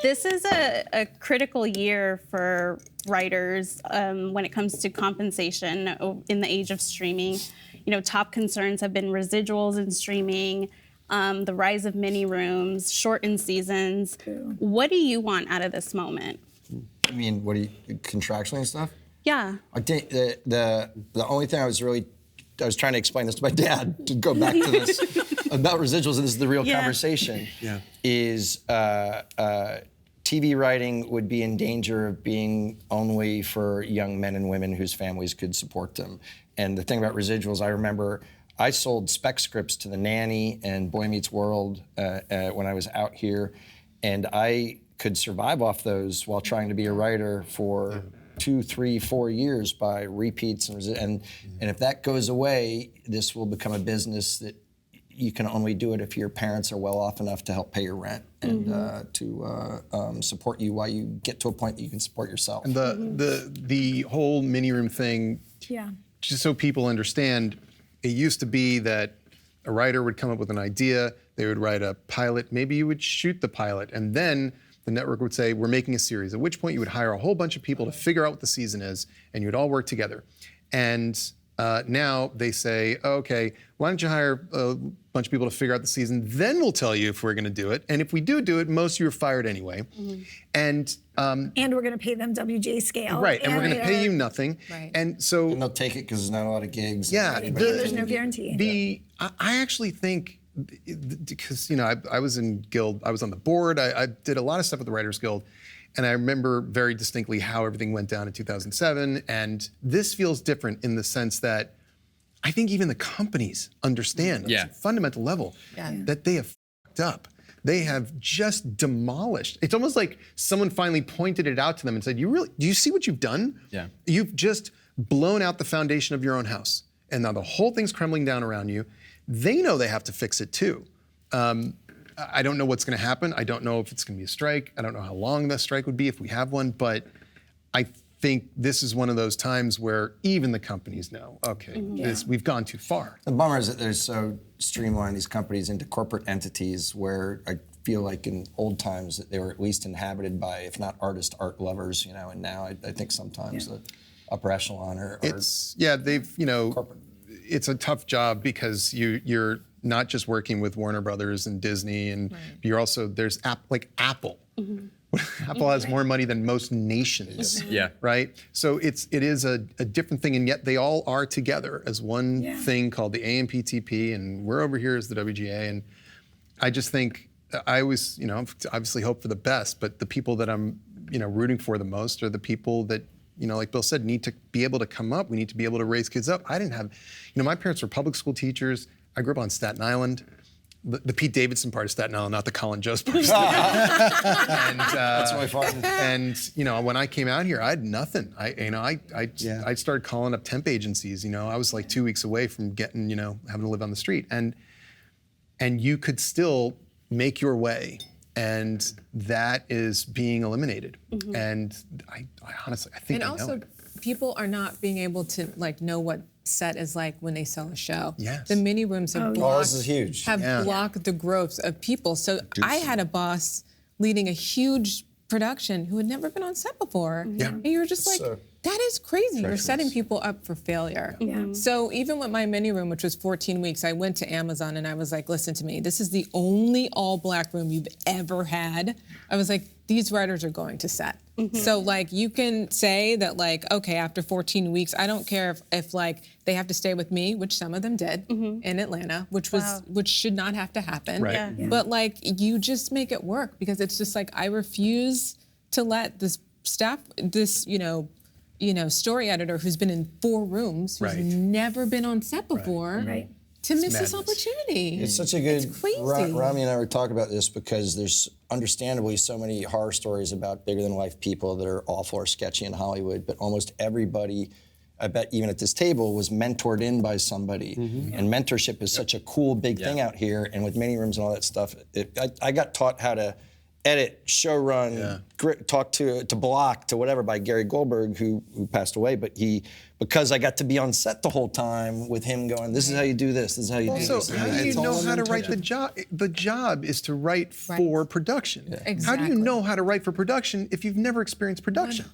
This is a critical year for writers when it comes to compensation in the age of streaming. You know, top concerns have been residuals in streaming, the rise of mini rooms, shortened seasons. True. What do you want out of this moment? I mean, what do you, contractually and stuff? Yeah. I think the only thing I was trying to explain this to my dad, to go back to this, about residuals, and this is the real conversation, is TV writing would be in danger of being only for young men and women whose families could support them. And the thing about residuals, I remember I sold spec scripts to The Nanny and Boy Meets World when I was out here, and I could survive off those while trying to be a writer for 2, 3, 4 years by repeats and if that goes away, this will become a business that you can only do it if your parents are well off enough to help pay your rent and to support you while you get to a point that you can support yourself. And the whole mini room thing, just so people understand, it used to be that a writer would come up with an idea, they would write a pilot, maybe you would shoot the pilot, and then the network would say, we're making a series, at which point you would hire a whole bunch of people to figure out what the season is, and you would all work together. And now they say, okay, why don't you hire a bunch of people to figure out the season, then we'll tell you if we're gonna do it. And if we do it, most of you are fired anyway. And we're gonna pay them WGA scale. Right, and we're gonna pay you nothing. Right. And so— And they'll take it because there's not a lot of gigs. Yeah. There's no guarantee. I actually think, because I was in Guild, I was on the board, I did a lot of stuff with the Writers Guild, and I remember very distinctly how everything went down in 2007, and this feels different in the sense that I think even the companies understand at a fundamental level that they have fucked up. They have just demolished. It's almost like someone finally pointed it out to them and said, do you see what you've done? Yeah. You've just blown out the foundation of your own house, and now the whole thing's crumbling down around you. They know they have to fix it too. I don't know what's gonna happen. I don't know if it's gonna be a strike. I don't know how long the strike would be if we have one, but I think this is one of those times where even the companies know, okay, we've gone too far. The bummer is that they're so streamlined, these companies, into corporate entities where I feel like in old times that they were at least inhabited by, if not artists, art lovers, and now I think sometimes the upper echelon are they've, corporate. It's a tough job because you're not just working with Warner Brothers and Disney, and you're also, there's Apple. Apple has more money than most nations, right? So it is a different thing, and yet they all are together as one thing called the AMPTP, and we're over here as the WGA, and I just think, I always, obviously hope for the best, but the people that I'm, rooting for the most are the people that, like Bill said, need to be able to come up. We need to be able to raise kids up. I didn't have, my parents were public school teachers. I grew up on Staten Island, the Pete Davidson part of Staten Island, not the Colin Jost part of Staten Island. And, that's really fun. And when I came out here, I had nothing. I started calling up temp agencies. I was like 2 weeks away from getting, having to live on the street, and you could still make your way. And that is being eliminated. And I honestly, I think. And also, people are not being able to know what set is like when they sell a show. Yes. The mini rooms have blocked, this is huge. Blocked the growth of people. So I had a boss leading a huge production who had never been on set before. And you were just like, that is crazy. You're setting people up for failure. So even with my mini room, which was 14 weeks, I went to Amazon and I was like, listen to me, this is the only all black room you've ever had. I was like, these writers are going to set. So you can say that okay, after 14 weeks, I don't care if they have to stay with me, which some of them did in Atlanta, which should not have to happen. Right. But you just make it work, because it's just I refuse to let this staff, this, story editor who's been in 4 rooms, who's never been on set before, to miss this opportunity. It's such a good, it's crazy. Ramy and I were talking about this because there's understandably so many horror stories about bigger than life people that are awful or sketchy in Hollywood, but almost everybody, I bet even at this table, was mentored in by somebody. And mentorship is such a cool, big thing out here, and with mini rooms and all that stuff, I got taught how to edit, showrun, talk to block, to whatever by Gary Goldberg, who passed away. But because I got to be on set the whole time with him going, this is how you do this, this is how you do Also, this. how do you know how to write the job? The job is to write for production. How do you know how to write for production if you've never experienced production?